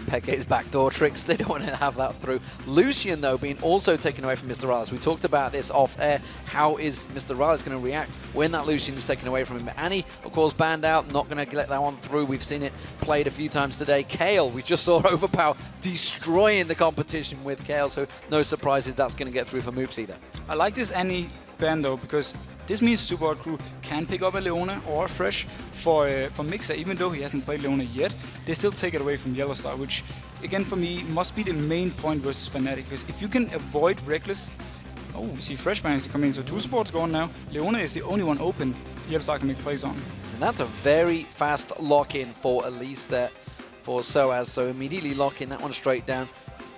Peke's backdoor tricks. They don't want to have that through. Lucian, though, being also taken away from Mr. Riles. We talked about this off air. How is Mr. Riles going to react when that Lucian is taken away from him? Annie, of course, banned out. Not going to let that one through. We've seen it played a few times today. Kale, we just saw Overpower destroying the competition with Kale, so no surprises that's going to get through for Moops either. I like this Annie ban though, because this means Super Hot Crew can pick up a Leona or a Fresh for Mixer, even though he hasn't played Leona yet. They still take it away from Yellow Star, which again for me must be the main point versus Fnatic, because if you can avoid Reckless. Oh, we see Fresh managed to come in, so 2 supports going now. Leona is the only one open Yellow Star can make plays on. And that's a very fast lock-in for Elise there for SOAS, so immediately lock in that one straight down.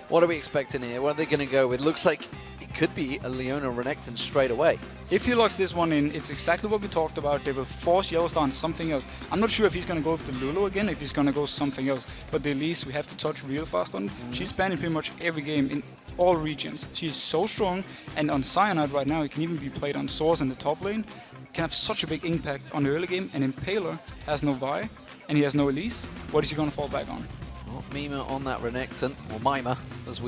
What are we expecting here? What are they going to go with? Looks like it could be a Leona Renekton straight away. If he locks this one in, it's exactly what we talked about. They will force Yellow Star on something else. I'm not sure if he's going to go with the Lulu again, if he's going to go something else. But the Elise, we have to touch real fast on. She's banning pretty much every game in all regions. She's so strong, and on Cyanide right now, it can even be played on Source in the top lane. Can have such a big impact on the early game, and Impaler has no Vi, and he has no Elise. What is he going to fall back on? Well, Mima on that Renekton, or Mima, as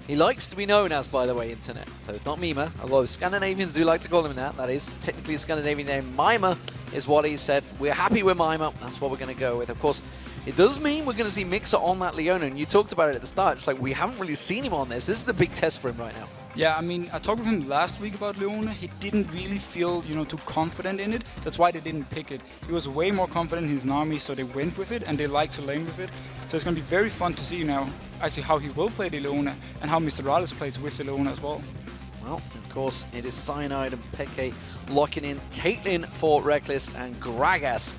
he likes to be known as, by the way, internet. So it's not Mima, although Scandinavians do like to call him that. That is technically a Scandinavian name. Mima is what he said. We're happy with Mima. That's what we're going to go with. Of course, it does mean we're going to see Mixer on that Leona, and you talked about it at the start. It's like we haven't really seen him on this. This is a big test for him right now. Yeah, I mean, I talked with him last week about Leona. He didn't really feel, too confident in it. That's why they didn't pick it. He was way more confident in his army, so they went with it, and they like to lane with it. So it's going to be very fun to see now, actually, how he will play the Leona, and how Mr. Riles plays with the Leona as well. Well, of course, it is Cyanide and Peke locking in Caitlyn for Reckless and Gragas.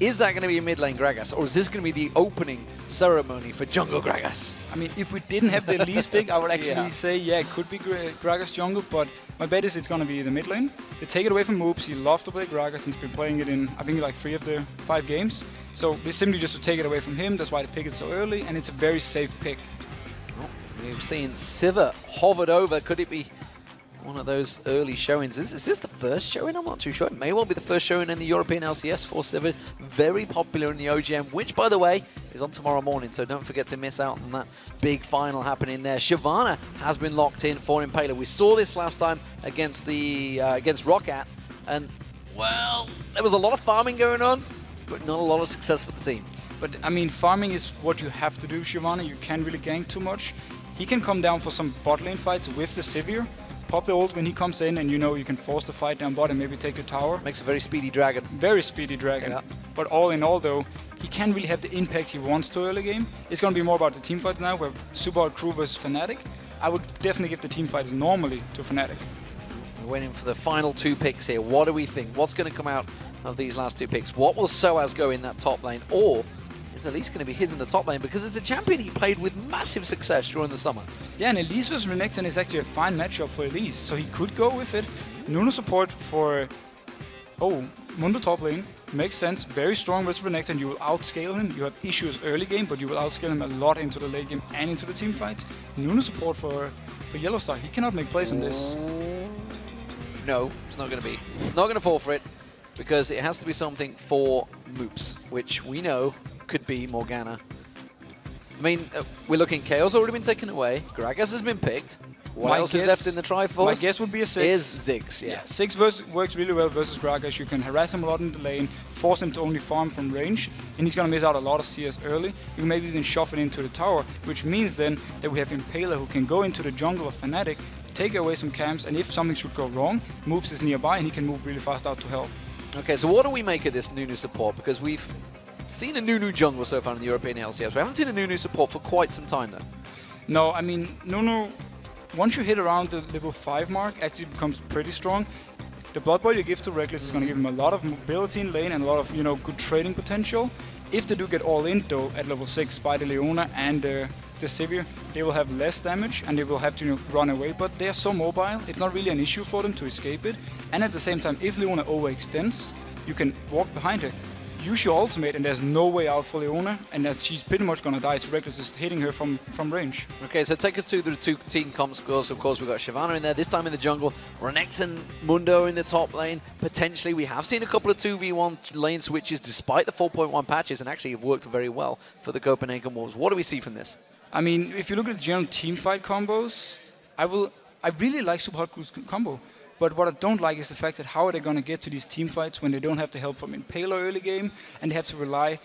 Is that going to be a mid lane Gragas, or is this going to be the opening ceremony for Jungle Gragas? I mean, if we didn't have the least pick, I would actually say, yeah, it could be Gragas jungle, but my bet is it's going to be the mid lane. They take it away from Moops. He loves to play Gragas. He's been playing it in, I think, like 3 of the 5 games. So it's simply just to take it away from him. That's why they pick it so early, and it's a very safe pick. Well, we've seen Sivir hovered over. Could it be one of those early showings? Is this the first showing? I'm not too sure. It may well be the first showing in the European LCS for Sivir. Very popular in the OGM, which, by the way, is on tomorrow morning, so don't forget to miss out on that big final happening there. Shyvana has been locked in for Impaler. We saw this last time against against Roccat, and, well, there was a lot of farming going on, but not a lot of success for the team. But, I mean, farming is what you have to do, Shyvana. You can't really gank too much. He can come down for some bot lane fights with the Sivir. Pop the ult when he comes in, and you can force the fight down bot and maybe take the tower. Makes a very speedy dragon. Very speedy dragon. Yeah. But all in all, though, he can't really have the impact he wants to early game. It's going to be more about the team fights now, where Super Hot Crew versus Fnatic. I would definitely give the team fights normally to Fnatic. We're waiting for the final 2 picks here. What do we think? What's going to come out of these last 2 picks? What will SOAS go in that top lane? Or is Elise going to be his in the top lane? Because it's a champion he played with massive success during the summer. Yeah, and Elise versus Renekton is actually a fine matchup for Elise, so he could go with it. Nuno support for Mundo top lane makes sense. Very strong versus Renekton. You will outscale him. You have issues early game, but you will outscale him a lot into the late game and into the team fights. Nuno support for Yellow Star. He cannot make plays on this. No, it's not going to be. Not going to fall for it, because it has to be something for Moops, which we know could be Morgana. I mean, we're looking, Chaos already been taken away, Gragas has been picked. What else is left in the Triforce? My guess would be a 6. Is Ziggs, yeah. 6 works really well versus Gragas. You can harass him a lot in the lane, force him to only farm from range, and he's going to miss out a lot of CS early. You can maybe even shove it into the tower, which means then that we have Impaler who can go into the jungle of Fnatic, take away some camps, and if something should go wrong, Moops is nearby and he can move really fast out to help. Okay, so what do we make of this Nunu support? Because we've seen a Nunu jungle so far in the European LCS. We haven't seen a Nunu support for quite some time, though. No, I mean, Nunu, once you hit around the level 5 mark, actually becomes pretty strong. The Blood Boil you give to Reckless is going to give him a lot of mobility in lane and a lot of, good trading potential. If they do get all in, though, at level 6 by the Leona and the Sivir, they will have less damage and they will have to run away, but they are so mobile, it's not really an issue for them to escape it. And at the same time, if Leona overextends, you can walk behind her. use your ultimate, and there's no way out for Leona, and that she's pretty much gonna die to Reckless just hitting her from range. Okay, so take us through the two team comp scores. Of course, we've got Shyvana in there, this time in the jungle, Renekton, Mundo in the top lane. Potentially, we have seen a couple of 2v1 lane switches despite the 4.1 patches, and actually have worked very well for the Copenhagen Wolves. What do we see from this? I mean, if you look at the general team fight combos, I really like Super Hot Crew's combo. But what I don't like is the fact that how are they going to get to these team fights when they don't have the help from Impaler early game, and they have to rely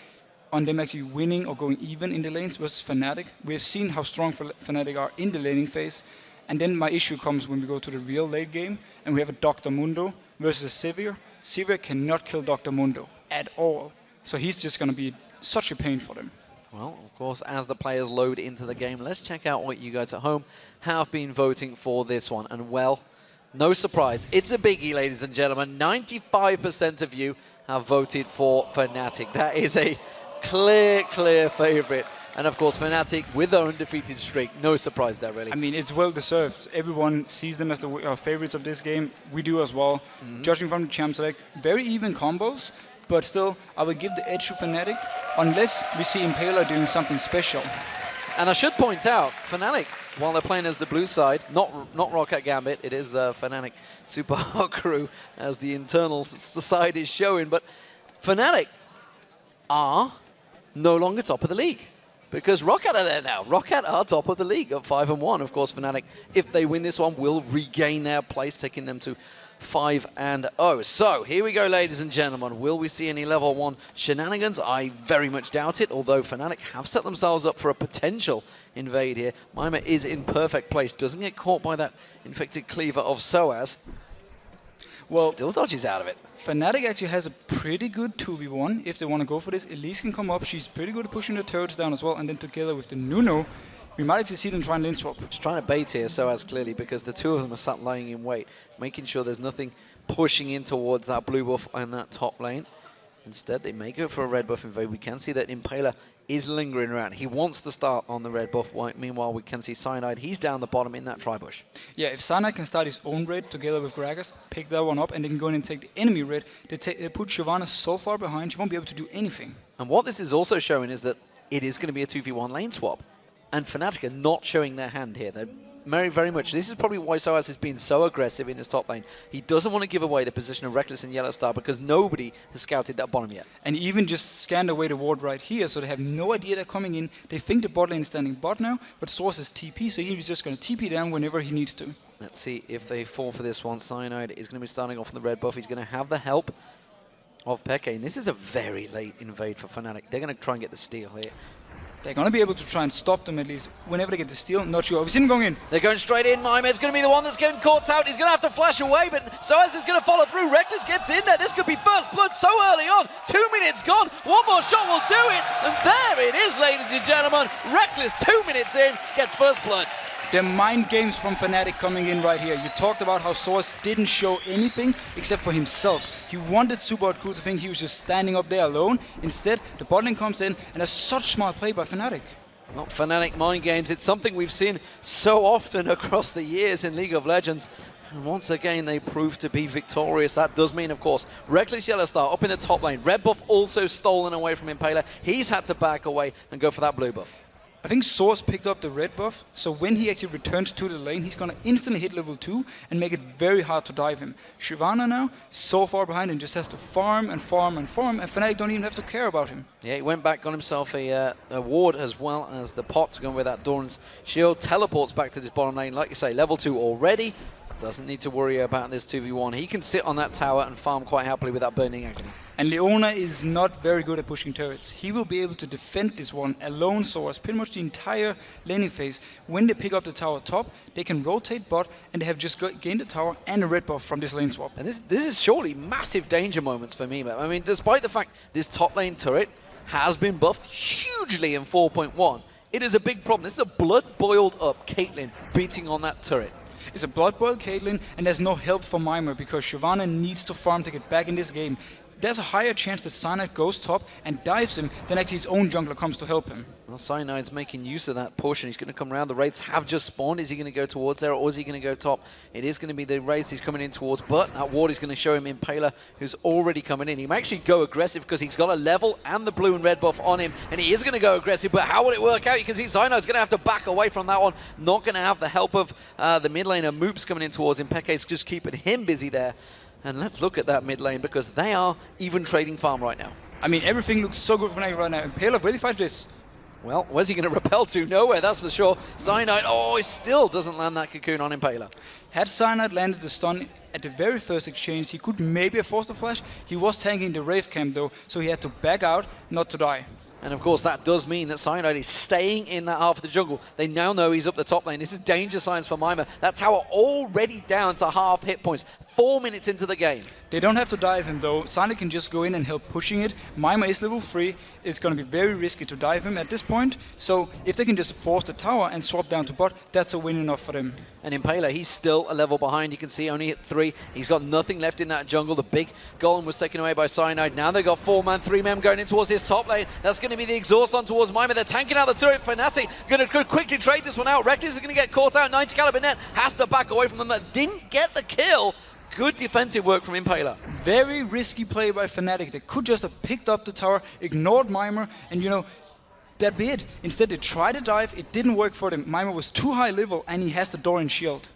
on them actually winning or going even in the lanes versus Fnatic. We have seen how strong Fnatic are in the laning phase, and then my issue comes when we go to the real late game, and we have a Dr. Mundo versus a Sivir. Sivir cannot kill Dr. Mundo at all, so he's just going to be such a pain for them. Well, of course, as the players load into the game, let's check out what you guys at home have been voting for this one. And well, no surprise, it's a biggie, ladies and gentlemen. 95% of you have voted for Fnatic. That is a clear favorite. And of course, Fnatic with their undefeated streak. No surprise there, really. I mean, it's well deserved. Everyone sees them as the favorites of this game. We do as well. Judging from the champ select, very even combos. But still, I would give the edge to Fnatic unless we see Impaler doing something special. And I should point out, Fnatic, while they're playing as the blue side, not Rocket Gambit, it is Fnatic Super Hot Crew, as the internal side is showing. But Fnatic are no longer top of the league, because Rocket are there now. Rocket are top of the league at 5-1. Of course, Fnatic, if they win this one, will regain their place, taking them to 5-0. So here we go, ladies and gentlemen. Will we see any level 1 shenanigans? I very much doubt it, although Fnatic have set themselves up for a potential invade here. Mima is in perfect place, doesn't get caught by that infected cleaver of Soaz. Well, still dodges out of it. Fnatic actually has a pretty good 2v1 if they want to go for this. Elise can come up, she's pretty good at pushing the turrets down as well, and then together with the Nuno, we might actually see them try and lane swap. Just trying to bait here, Soaz clearly, because the two of them are sat lying in wait, making sure there's nothing pushing in towards that blue buff on that top lane. Instead, they may go for a red buff invade. We can see that Impaler is lingering around. He wants to start on the red buff. Meanwhile, we can see Cyanide. He's down the bottom in that tri-bush. Yeah, if Cyanide can start his own red together with Gragas, pick that one up, and they can go in and take the enemy red, they put Shyvana so far behind, she won't be able to do anything. And what this is also showing is that it is going to be a 2v1 lane swap. And Fnatic are not showing their hand here. They're very much. This is probably why Soaz has been so aggressive in his top lane. He doesn't want to give away the position of Reckless and Yellow Star because nobody has scouted that bottom yet. And even just scanned away the ward right here, so they have no idea they're coming in. They think the bot lane is standing bot now, but Source is TP, so he's just going to TP down whenever he needs to. Let's see if they fall for this one. Cyanide is going to be starting off on the red buff. He's going to have the help of Peke. And this is a very late invade for Fnatic. They're going to try and get the steal here. They're going to be able to try and stop them at least whenever they get the steal. Not sure. We've seen them going in. They're going straight in. Mima is going to be the one that's getting caught out. He's going to have to flash away, but Soaz is going to follow through. Reckless gets in there. This could be first blood so early on. 2 minutes gone. One more shot will do it. And there it is, ladies and gentlemen. Reckless, 2 minutes in, gets first blood. The mind games from Fnatic coming in right here. You talked about how Source didn't show anything except for himself. He wanted Super Hot Crew to think he was just standing up there alone. Instead, the bot lane comes in, and a such smart play by Fnatic. Not Fnatic mind games. It's something we've seen so often across the years in League of Legends. And once again, they prove to be victorious. That does mean, of course, Reckless Yellow Star up in the top lane. Red buff also stolen away from Impaler. He's had to back away and go for that blue buff. I think Source picked up the red buff, so when he actually returns to the lane, he's going to instantly hit level 2 and make it very hard to dive him. Shyvana now, so far behind and just has to farm and farm and farm, and Fnatic don't even have to care about him. Yeah, he went back, got himself a ward as well as the pot to go with that Doran's shield. Teleports back to this bottom lane. Like you say, level 2 already. Doesn't need to worry about this 2v1. He can sit on that tower and farm quite happily with that Burning Agony. And Leona is not very good at pushing turrets. He will be able to defend this one alone, Source, pretty much the entire laning phase. When they pick up the tower top, they can rotate bot, and they have just gained the tower and a red buff from this lane swap. And this is surely massive danger moments for Mima. I mean, despite the fact this top lane turret has been buffed hugely in 4.1, it is a big problem. This is a blood-boiled up Caitlyn beating on that turret. It's a blood-boiled Caitlyn, and there's no help for Mima because Shyvana needs to farm to get back in this game. there's a higher chance that Cyanide goes top and dives him than actually his own jungler comes to help him. Well, Cyanide's making use of that portion. He's going to come around. The Wraiths have just spawned. Is he going to go towards there, or is he going to go top? It is going to be the Wraiths he's coming in towards, but that ward is going to show him Impaler, who's already coming in. He might actually go aggressive because he's got a level and the blue and red buff on him, and he is going to go aggressive, but how will it work out? You can see Cyanide's going to have to back away from that one. Not going to have the help of the mid laner. Moops coming in towards him. xPeke's just keeping him busy there. And let's look at that mid lane, because they are even trading farm right now. I mean, everything looks so good for Fnatic right now. Impaler really fights this. Well, where's he going to repel to? Nowhere, that's for sure. Cyanide, oh, he still doesn't land that cocoon on Impaler. Had Cyanide landed the stun at the very first exchange, he could maybe have forced a flash. He was tanking the Wraith camp though, so he had to back out, not to die. And of course, that does mean that Cyanide is staying in that half of the jungle. They now know he's up the top lane. This is danger signs for Mima. That tower already down to half hit points. 4 minutes into the game. They don't have to dive him though. Cyanide can just go in and help pushing it. Mima is level 3. It's going to be very risky to dive him at this point. So if they can just force the tower and swap down to bot, that's a win enough for them. And Impaler, he's still a level behind. You can see only at 3. He's got nothing left in that jungle. The big golem was taken away by Cyanide. Now they've got 4-man, 3-man going in towards this top lane. That's going to be the exhaust on towards Mima. They're tanking out the turret. Fnatic going to quickly trade this one out. Reckless is going to get caught out. 90 caliber net has to back away from them. That didn't get the kill. Good defensive work from Impaler. Very risky play by Fnatic. They could just have picked up the tower, ignored Mima, and you know, that'd be it. Instead they tried to dive, it didn't work for them. Mima was too high level and he has the Dorian shield.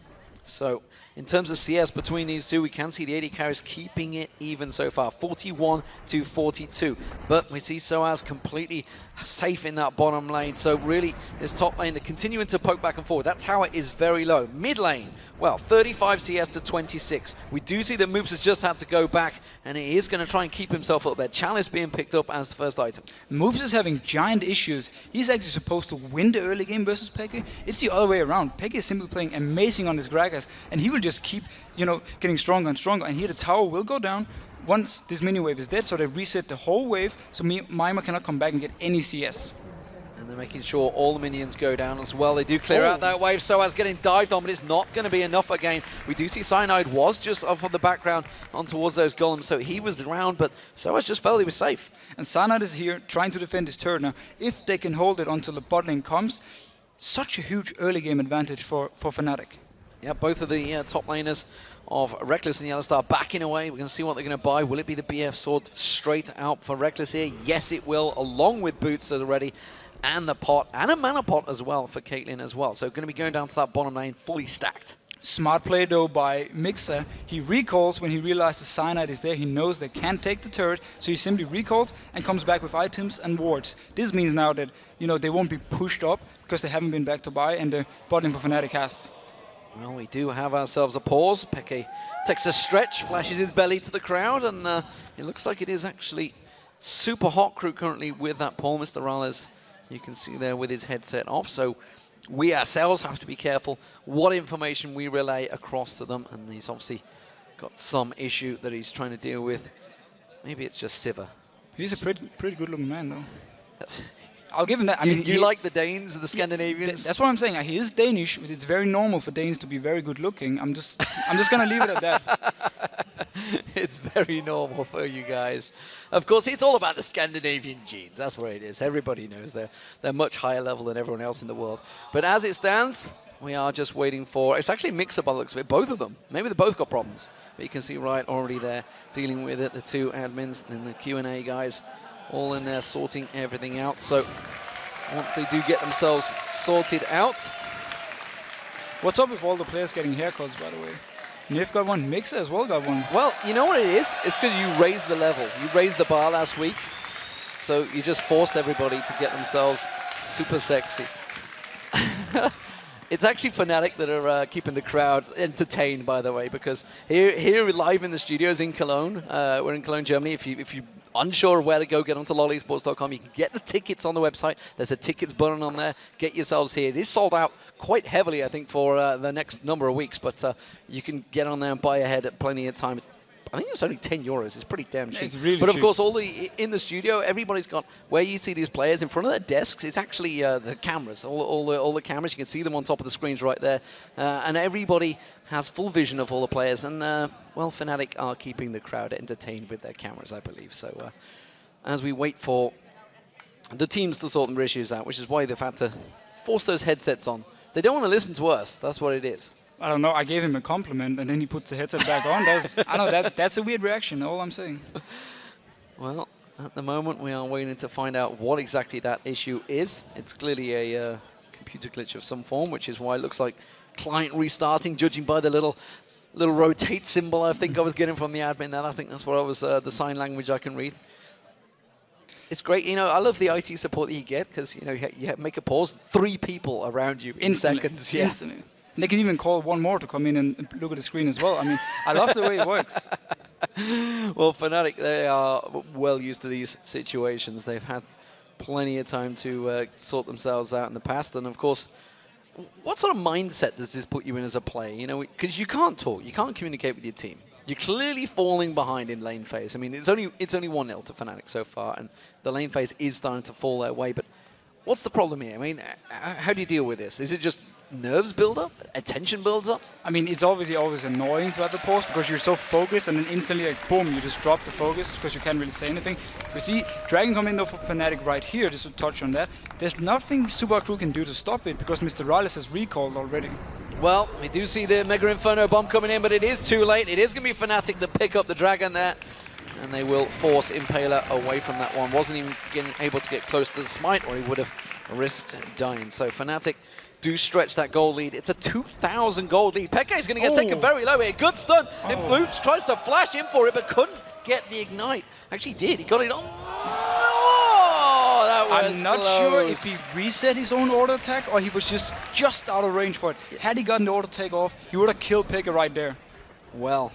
So, in terms of CS between these two, we can see the AD carries keeping it even so far, 41 to 42. But we see Soaz completely safe in that bottom lane. So really, this top lane, they're continuing to poke back and forward. That tower is very low. Mid lane, well, 35 CS to 26. We do see that Moops has just had to go back, and he is going to try and keep himself up there. Chalice being picked up as the first item. Moops is having giant issues. He's actually supposed to win the early game versus xPeke. It's the other way around. xPeke is simply playing amazing on his Gragas, and he will just keep, you know, getting stronger and stronger. And here the tower will go down once this mini wave is dead, so they reset the whole wave, so Mima cannot come back and get any CS. And they're making sure all the minions go down as well. They do clear out that wave. Soaz getting dived on, but it's not going to be enough again. We do see Cyanide was just off of the background on towards those golems, so he was around, but Soaz just felt he was safe. And Cyanide is here trying to defend his turret now. If they can hold it until the bot lane comes, such a huge early game advantage for Fnatic. Yeah, both of the top laners of Reckless and Yellow Star backing away. We're going to see what they're going to buy. Will it be the BF sword straight out for Reckless here? Yes, it will, along with boots already, and the pot, and a mana pot as well for Caitlyn as well. So going to be going down to that bottom lane fully stacked. Smart play though by Mixer. He recalls when he realizes Cyanide is there. He knows they can't take the turret, so he simply recalls and comes back with items and wards. This means now that, you know, they won't be pushed up because they haven't been back to buy, and the bot lane for Fnatic has. Well, we do have ourselves a pause. xPeke takes a stretch, flashes his belly to the crowd, and it looks like it is actually super hot crew currently with that pole. Mr. Rales, you can see there with his headset off. So we ourselves have to be careful what information we relay across to them. And he's obviously got some issue that he's trying to deal with. Maybe it's just Siva. He's a pretty good looking man though. I'll give him that. I mean, you like the Danes, the Scandinavians? That's what I'm saying. He is Danish. It's very normal for Danes to be very good looking. I'm just gonna leave it at that. It's very normal for you guys. Of course, it's all about the Scandinavian genes. That's where it is. Everybody knows they're much higher level than everyone else in the world. But as it stands, we are just waiting for... It's actually Mixer by the looks of it, both of them. Maybe they both got problems. But you can see right already there dealing with it. The two admins and the Q&A guys all in there sorting everything out. So once they do get themselves sorted out... What's up with all the players getting haircuts, by the way? Nif got one, Mixer as well got one. Well, you know what it is? It's because you raised the level. You raised the bar last week. So you just forced everybody to get themselves super sexy. It's actually Fnatic that are keeping the crowd entertained, by the way, because here live in the studios in Cologne, we're in Cologne, Germany. If you're unsure where to go, get onto lolesports.com. You can get the tickets on the website. There's a tickets button on there. Get yourselves here. It is sold out quite heavily, I think, for the next number of weeks, but you can get on there and buy ahead at plenty of time. It's I think it's only 10 euros. It's pretty damn cheap. It's really but of cheap. course, in the studio, everybody's got, where you see these players in front of their desks, it's actually the cameras, all the cameras. You can see them on top of the screens right there. And everybody has full vision of all the players. And, well, Fnatic are keeping the crowd entertained with their cameras, I believe. So as we wait for the teams to sort their issues out, which is why they've had to force those headsets on. They don't want to listen to us. That's what it is. I don't know. I gave him a compliment, and then he puts the headset back on. I know that's a weird reaction. All I'm saying. Well, at the moment, we are waiting to find out what exactly that issue is. It's clearly a computer glitch of some form, which is why it looks like client restarting, judging by the little rotate symbol I think I was getting from the admin there. I think that's what I was, the sign language I can read. It's great, you know, I love the IT support that you get, because, you know, you make a pause, 3 people around you in seconds. Yeah. Instantly. And they can even call one more to come in and look at the screen as well. I mean, I love the way it works. Well, Fnatic, they are well used to these situations. They've had plenty of time to sort themselves out in the past. And, of course, what sort of mindset does this put you in as a player? You know, because you can't talk, you can't communicate with your team. You're clearly falling behind in lane phase. I mean, it's only 1-0 to Fnatic so far, and the lane phase is starting to fall their way. But what's the problem here? I mean, how do you deal with this? Is it just nerves build up? Attention builds up? I mean, it's obviously always annoying to have the pause because you're so focused, and then instantly, like, boom, you just drop the focus because you can't really say anything. We see Dragon come in though for Fnatic right here, just to touch on that. There's nothing Super Crew can do to stop it because Mr. Rales has recalled already. Well, we do see the Mega Inferno bomb coming in, but it is too late. It is going to be Fnatic that pick up the Dragon there, and they will force Impaler away from that one. Wasn't even able to get close to the smite, or he would have risked dying. So Fnatic do stretch that gold lead. It's a 2,000 gold lead. Peke is going to get taken very low here. Good stun. And Boots tries to flash in for it, but couldn't get the ignite. Actually did. He got it on. I'm not sure if he reset his own auto attack or he was just out of range for it. Had he gotten the auto attack off, he would have killed Peke right there. Well,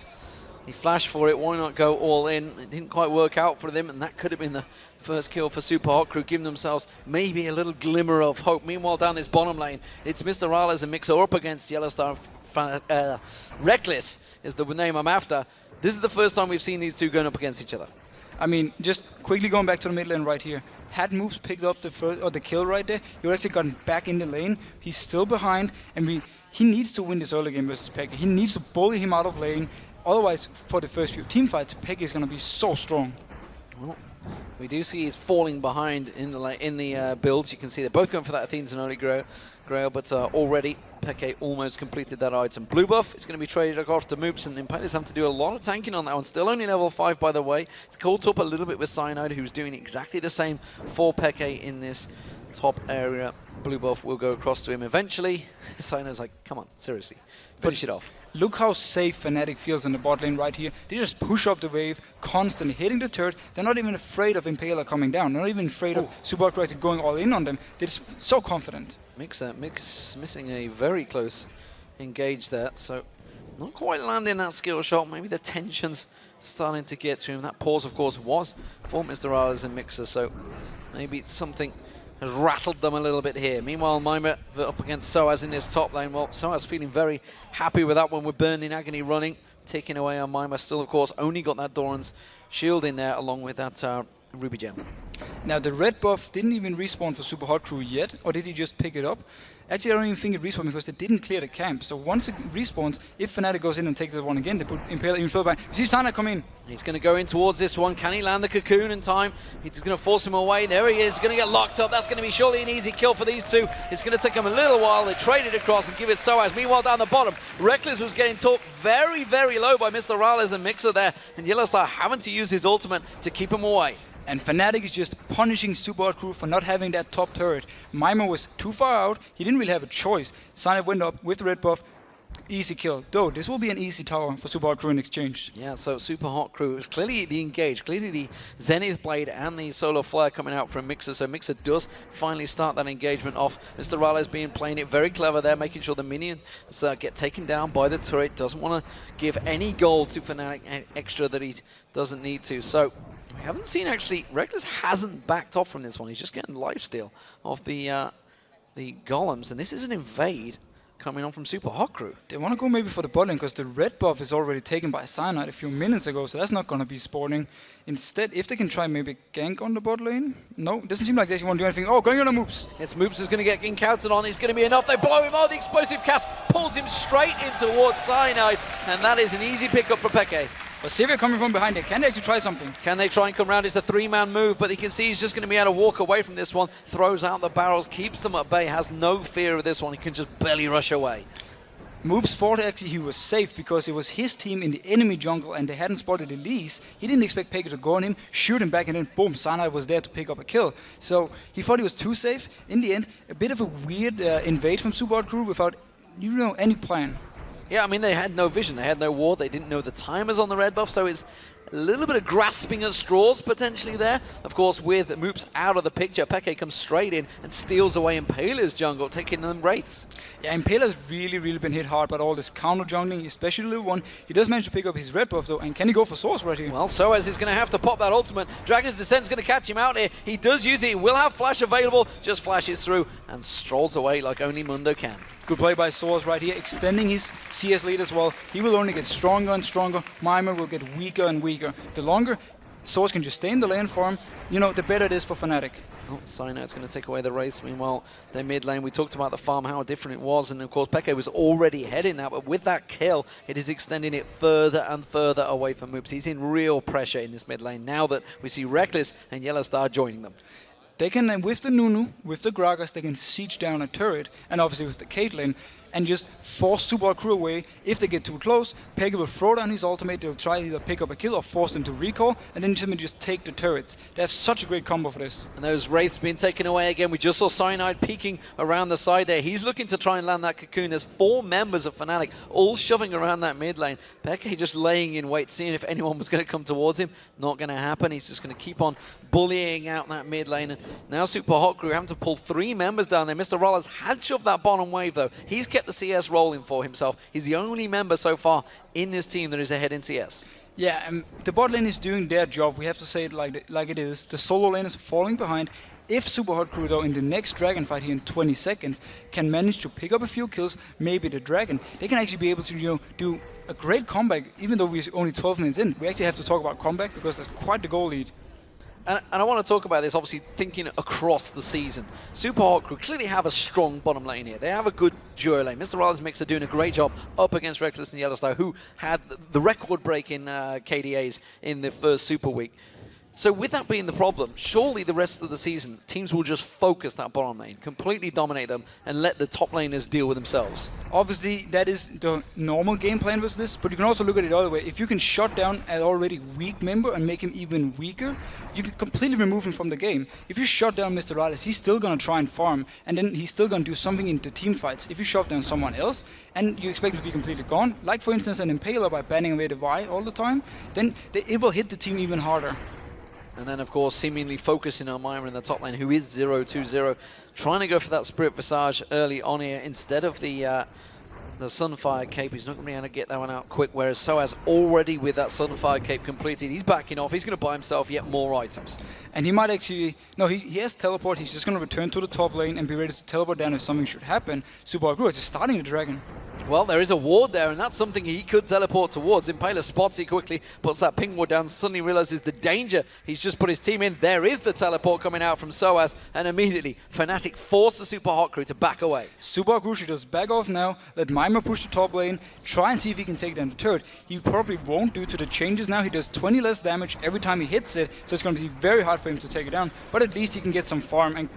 he flashed for it. Why not go all in? It didn't quite work out for them, and that could have been the first kill for Super Hot Crew, giving themselves maybe a little glimmer of hope. Meanwhile, down this bottom lane, it's Mr. Rales and Mixer up against Yellowstar. Reckless is the name I'm after. This is the first time we've seen these two going up against each other. I mean, just quickly going back to the mid lane right here. Had Moves picked up the kill right there, he would actually gotten back in the lane. He's still behind, and he needs to win this early game versus Peke. He needs to bully him out of lane. Otherwise, for the first few team fights, Peke is going to be so strong. Well, we do see he's falling behind in the builds. You can see they're both going for that Athene's and Holy Grail, but already Peke almost completed that item. Blue buff is going to be traded across to Moops, and Impala's having to do a lot of tanking on that one. Still only level 5, by the way. It's caught up a little bit with Cyanide, who's doing exactly the same for Peke in this top area. Blue buff will go across to him eventually. Cyanide's like, come on, seriously, finish it off. Look how safe Fnatic feels in the bot lane right here. They just push up the wave, constantly hitting the turret. They're not even afraid of Impaler coming down. They're not even afraid of Super Crew going all in on them. They're just so confident. Mix missing a very close engage there, so not quite landing that skill shot. Maybe the tension's starting to get to him. That pause, of course, was for Mr. Rales and Mixer, so maybe something has rattled them a little bit here. Meanwhile, Mima up against Soaz in this top lane. Well, Soaz feeling very happy with that one with Burning Agony running, taking away on Mima. Still, of course, only got that Doran's shield in there along with that Ruby Gem. Now, the red buff didn't even respawn for Super Hot Crew yet, or did he just pick it up? Actually, I don't even think it respawned because they didn't clear the camp. So once it respawns, if Fnatic goes in and takes that one again, they put Impale even further back. You see Sana come in. He's going to go in towards this one. Can he land the cocoon in time? He's going to force him away. There he is. Going to get locked up. That's going to be surely an easy kill for these two. It's going to take him a little while. They trade it across and give it Soaz. Meanwhile, down the bottom, Reckless was getting talked very, very low by Mr. Rales and Mixer there. And Yellowstar having to use his ultimate to keep him away. And Fnatic is just punishing Super Hot Crew for not having that top turret. Mima was too far out. He didn't really have a choice. Sana went up with the red buff. Easy kill. Though, this will be an easy tower for Super Hot Crew in exchange. Yeah, so Super Hot Crew is clearly the engaged. Clearly the Zenith Blade and the Solar Flare coming out from Mixer. So Mixer does finally start that engagement off. Mr. Rales playing it very clever there, making sure the minions get taken down by the turret. Doesn't want to give any gold to Fnatic extra that he doesn't need to. So we haven't seen actually, Reckless hasn't backed off from this one. He's just getting lifesteal off the golems. And this is an invade coming on from Super Hot Crew. They want to go maybe for the bot lane because the red buff is already taken by Cyanide a few minutes ago, so that's not going to be sporting. Instead, if they can try maybe gank on the bot lane. No, it doesn't seem like they want to do anything. Oh, going on the Moops. It's Moops is going to get encountered on. It's going to be enough. They blow him. Oh, the explosive cast pulls him straight in towards Cyanide, and that is an easy pickup for Peke. But Sivir coming from behind there. Can they actually try something? Can they try and come round? It's a 3-man move, but you can see he's just going to be able to walk away from this one. Throws out the barrels, keeps them at bay, has no fear of this one. He can just barely rush away. Moops thought actually he was safe because it was his team in the enemy jungle and they hadn't spotted Elise. He didn't expect Peke to go on him, shoot him back, and then boom, Cyanide was there to pick up a kill. So he thought he was too safe. In the end, a bit of a weird invade from Super Hot Crew without any plan. Yeah, I mean, they had no vision, they had no ward, they didn't know the timers on the red buff, so it's a little bit of grasping at straws potentially there. Of course, with Moops out of the picture, Peke comes straight in and steals away Impaler's jungle, taking them rates. Yeah, Impaler's really been hit hard by all this counter jungling, especially Little One. He does manage to pick up his red buff though, and can he go for source right here? Well, Soaz is going to have to pop that ultimate. Dragon's Descent's going to catch him out here. He does use it, he will have flash available, just flashes through and strolls away like only Mundo can. Good play by Soaz right here, extending his CS lead as well. He will only get stronger and stronger. Mimer will get weaker and weaker. The longer Soaz can just stay in the lane for him, the better it is for Fnatic. Oh, Cyanite's going to take away the race. Meanwhile, their mid lane, we talked about the farm, how different it was, and of course Peke was already ahead in that, but with that kill, it is extending it further and further away from Moops. He's in real pressure in this mid lane now that we see Reckless and Yellowstar joining them. They can, with the Nunu, with the Gragas, they can siege down a turret, and obviously with the Caitlyn, and just force Super Hot Crew away. If they get too close, Peke will throw down his ultimate, they'll try to either pick up a kill or force them to recall, and then simply just take the turrets. They have such a great combo for this. And those Wraiths being taken away again. We just saw Cyanide peeking around the side there. He's looking to try and land that cocoon. There's 4 members of Fnatic all shoving around that mid lane. Peke just laying in wait, seeing if anyone was going to come towards him. Not going to happen. He's just going to keep on bullying out that mid lane. And now Super Hot Crew having to pull 3 members down there. Mr. Rollers had shoved that bottom wave though. He's kept the CS rolling for himself. He's the only member so far in this team that is ahead in CS. Yeah, the bot lane is doing their job. We have to say it like it is. The solo lane is falling behind. If Super Hot Crew, though, in the next dragon fight here in 20 seconds, can manage to pick up a few kills, maybe the dragon, they can actually be able to, do a great comeback. Even though we're only 12 minutes in, we actually have to talk about comeback because that's quite the goal lead. And I want to talk about this, obviously, thinking across the season. Super Hot Crew clearly have a strong bottom lane here. They have a good duo lane. Mr. Riley's Mixer doing a great job up against Reckless and Yellowstar, who had the record-breaking KDAs in the first Super Week. So with that being the problem, surely the rest of the season, teams will just focus that bottom lane, completely dominate them, and let the top laners deal with themselves. Obviously, that is the normal game plan with this, but you can also look at it the other way. If you can shut down an already weak member and make him even weaker, you can completely remove him from the game. If you shut down Mr. Rales, he's still going to try and farm, and then he's still going to do something in the team fights. If you shut down someone else, and you expect him to be completely gone, like for instance an Impaler by banning away the Vi all the time, then it will hit the team even harder. And then, of course, seemingly focusing on Myra in the top lane, who is 0-2-0, trying to go for that Spirit Visage early on here instead of the Sunfire Cape. He's not going to be able to get that one out quick, whereas Soaz already with that Sunfire Cape completed. He's backing off. He's going to buy himself yet more items. And he might actually... No, he has teleport. He's just going to return to the top lane and be ready to teleport down if something should happen. Super Hot Crew is just starting the dragon. Well, there is a ward there, and that's something he could teleport towards. Impaler spots it quickly, puts that ping ward down, suddenly realizes the danger. He's just put his team in. There is the teleport coming out from Soaz, and immediately Fnatic force the Super Hot Crew to back away. Super Hot Crew should just back off now, let Mimer push the top lane, try and see if he can take down the turret. He probably won't due to the changes now. He does 20 less damage every time he hits it, so it's going to be very hard for him to take it down, but at least he can get some farm and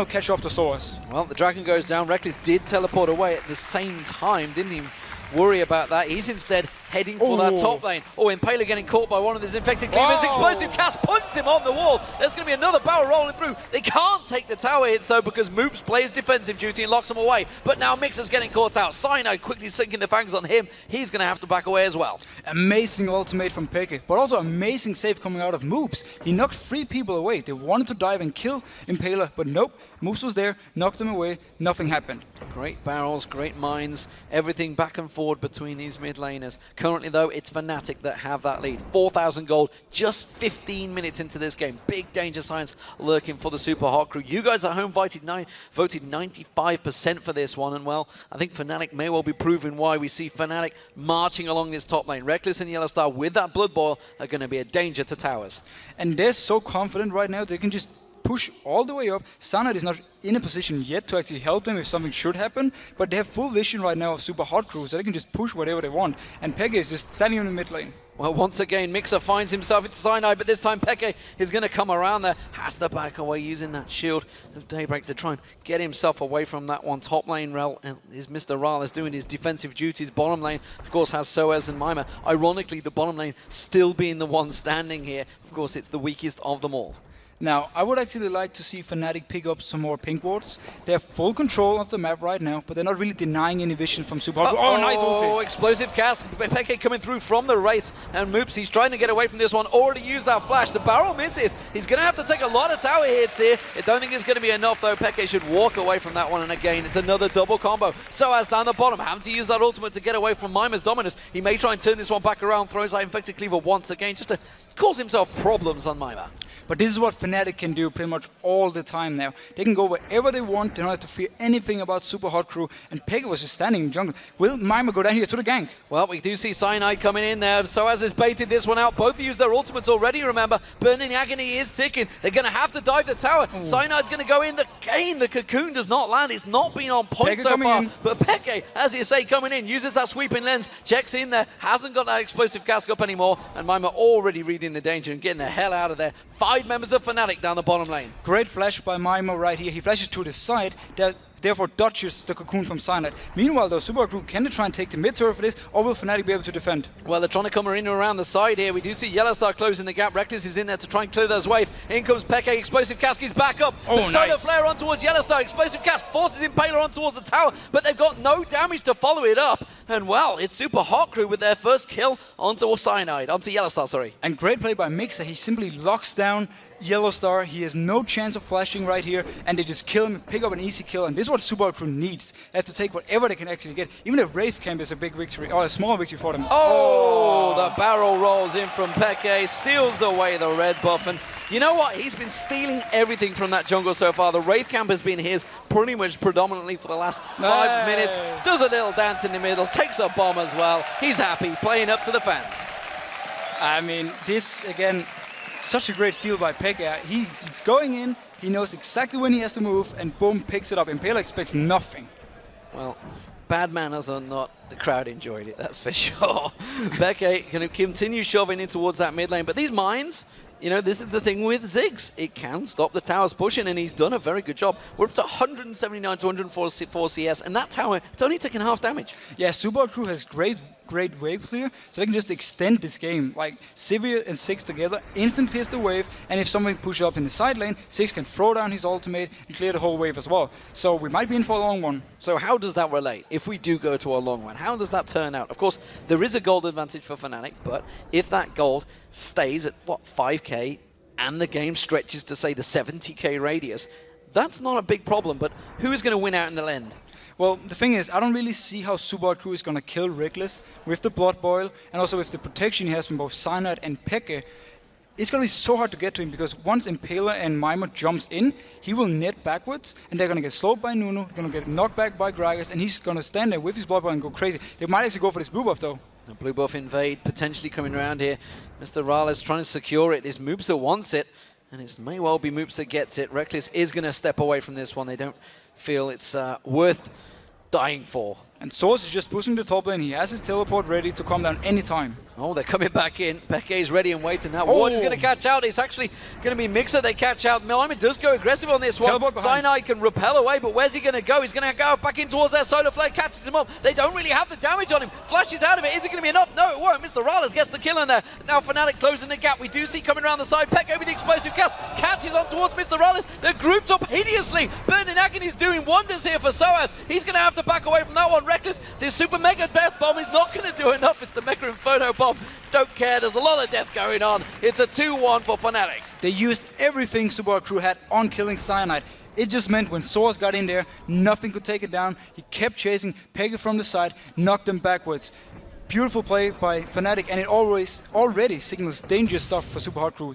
catch up to Soaz. Well, the dragon goes down. Reckless did teleport away at the same time. Didn't even worry about that. He's instead heading for that top lane. Oh, Impaler getting caught by one of his infected cleavers. Explosive cast puts him on the wall. There's going to be another barrel rolling through. They can't take the tower hits though because Moops plays defensive duty and locks him away. But now Mixer's getting caught out. Cyanide quickly sinking the fangs on him. He's going to have to back away as well. Amazing ultimate from Peke, but also amazing save coming out of Moops. He knocked 3 people away. They wanted to dive and kill Impaler, but nope. Moops was there, knocked them away, nothing happened. Great barrels, great mines, everything back and forth. forward between these mid laners. Currently, though, it's Fnatic that have that lead. 4,000 gold, just 15 minutes into this game. Big danger signs lurking for the Super Hot Crew. You guys at home voted 95% for this one, and well, I think Fnatic may well be proving why. We see Fnatic marching along this top lane. Reckless and Yellowstar with that Blood Boil are going to be a danger to towers. And they're so confident right now, they can just push all the way up. Cyanide is not in a position yet to actually help them if something should happen, but they have full vision right now of Super Hot Crew, so they can just push whatever they want. And Peke is just standing in the mid lane. Well, once again, Mixer finds himself into Cyanide, but this time Peke is going to come around there. Has to back away using that shield of Daybreak to try and get himself away from that one. Top lane, Rel, and is Mr. Rales doing his defensive duties. Bottom lane, of course, has Soaz and Mima. Ironically, the bottom lane still being the one standing here. Of course, it's the weakest of them all. Now, I would actually like to see Fnatic pick up some more pink wards. They have full control of the map right now, but they're not really denying any vision from Super Hot. Oh, nice ulti! Explosive cast. Peke coming through from the race, and Moops, he's trying to get away from this one. Already used that flash. The barrel misses. He's going to have to take a lot of tower hits here. I don't think it's going to be enough, though. Peke should walk away from that one, and again, it's another double combo. Soaz down the bottom, having to use that ultimate to get away from Mima's dominance. He may try and turn this one back around, throws that Infected Cleaver once again, just to cause himself problems on Mima. But this is what Fnatic can do pretty much all the time now. They can go wherever they want. They don't have to fear anything about Super Hot Crew. And Peke was just standing in jungle. Will Mima go down here to the gank? Well, we do see Cyanide coming in there. Soaz has baited this one out. Both use their ultimates already, remember. Burning Agony is ticking. They're going to have to dive the tower. Ooh. Cyanide's going to go in. The cocoon does not land. It's not been on point so far. But Peke, as you say, coming in, uses that sweeping lens, checks in there, hasn't got that explosive cask up anymore. And Mima already reading the danger and getting the hell out of there. 5 members of Fnatic down the bottom lane. Great flash by Mima right here. He flashes to the side, that therefore dodges the cocoon from Cyanide. Meanwhile, though, Super Crew, can they try and take the mid turret for this, or will Fnatic be able to defend? Well, they're trying to come in and around the side here. We do see Yellowstar closing the gap. Reckless is in there to try and clear those waves. In comes Peke. Explosive Cask is back up. Oh, nice. Solar Flare on towards Yellowstar. Explosive Cask forces Impaler on towards the tower, but they've got no damage to follow it up. And well, it's Super Hot Crew with their first kill onto Yellowstar, sorry. And great play by Mixer. He simply locks down Yellowstar. He has no chance of flashing right here, and they just kill him, pick up an easy kill, and this is what Super Crew needs. They have to take whatever they can actually get. Even if Wraith Camp is a big victory, or a small victory for them. Oh, the barrel rolls in from Peke, steals away the red buff, and you know what? He's been stealing everything from that jungle so far. The Wraith Camp has been his pretty much predominantly for the last 5 minutes. Does a little dance in the middle, takes a bomb as well. He's happy, playing up to the fans. I mean, this, again, such a great steal by Peke. He's going in, he knows exactly when he has to move, and boom, picks it up. Impaler expects nothing. Well, bad manners or not, the crowd enjoyed it, that's for sure. Peke can continue shoving in towards that mid lane, but these mines, you know, this is the thing with Ziggs. It can stop the towers pushing, and he's done a very good job. We're up to 179 to 144 CS, and that tower, it's only taking half damage. Yeah, Super Crew has great wave clear, so they can just extend this game. Like, Sivir and Ziggs together instant clears the wave, and if someone pushes up in the side lane, Ziggs can throw down his ultimate and clear the whole wave as well. So we might be in for a long one. So how does that relate? If we do go to a long one, how does that turn out? Of course, there is a gold advantage for Fnatic, but if that gold stays at, what, 5k, and the game stretches to, say, the 70k radius, that's not a big problem, but who is going to win out in the end? Well, the thing is, I don't really see how Super Crew is going to kill Reckless with the Blood Boil, and also with the protection he has from both Cyanide and Peke. It's going to be so hard to get to him, because once Impaler and Mima jumps in, he will net backwards, and they're going to get slowed by Nunu, going to get knocked back by Gragas, and he's going to stand there with his Blood Boil and go crazy. They might actually go for this blue buff, though. The blue buff invade potentially coming around here. Mr. Rales trying to secure it. It's Moops that wants it, and it may well be Moops that gets it. Reckless is going to step away from this one. They don't feel it's worth dying for. And Source is just pushing the top lane. He has his teleport ready to come down anytime. Oh, they're coming back in. Peke is ready and waiting. Now, Ward is going to catch out. It's actually going to be Mixer. They catch out. Mima does go aggressive on this one. Cyanide can repel away, but where's he going to go? He's going to go back in towards their Solar Flare, catches him up. They don't really have the damage on him. Flashes out of it. Is it going to be enough? No, it won't. Mr. Rales gets the kill in there. Now Fnatic closing the gap. We do see coming around the side. Peke with the explosive cast. Catches on towards Mr. Rales. They're grouped up hideously. Burning Agony's doing wonders here for Soaz. He's going to have to back away from that one. Reckless. This Super Mega Death Bomb is not going to do enough. It's the Mega Inferno Bomb. Don't care, there's a lot of death going on. It's a 2-1 for Fnatic. They used everything Super Crew had on killing Cyanide. It just meant when Source got in there, nothing could take it down. He kept chasing xPeke from the side, knocked him backwards. Beautiful play by Fnatic, and it already signals dangerous stuff for Super Hot Crew.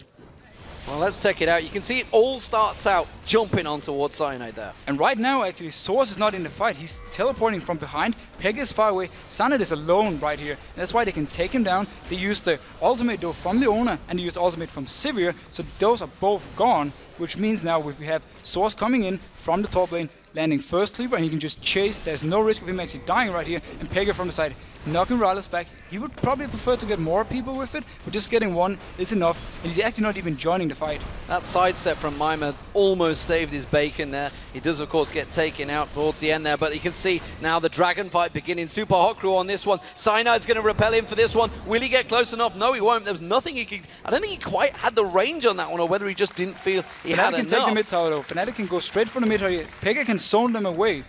Well, let's check it out. You can see it all starts out jumping on towards Cyanide there. And right now, actually, Source is not in the fight. He's teleporting from behind. xPeke is far away. Cyanide is alone right here. And that's why they can take him down. They use the ultimate, though, from Leona, and they use the ultimate from Sivir. So those are both gone, which means now if we have Source coming in from the top lane, landing first cleaver, and he can just chase. There's no risk of him actually dying right here. And xPeke from the side, knocking Rallis back. He would probably prefer to get more people with it, but just getting one is enough. And he's actually not even joining the fight. That sidestep from Mima almost saved his bacon there. He does, of course, get taken out towards the end there, but you can see now the dragon fight beginning. Super Hot Crew on this one. Cyanide's going to repel him for this one. Will he get close enough? No, he won't. There's nothing he could... I don't think he quite had the range on that one, or whether he just didn't feel he had enough. Fnatic can take the mid tower, though. Fnatic can go straight for the mid tower. xPeke can zone them away,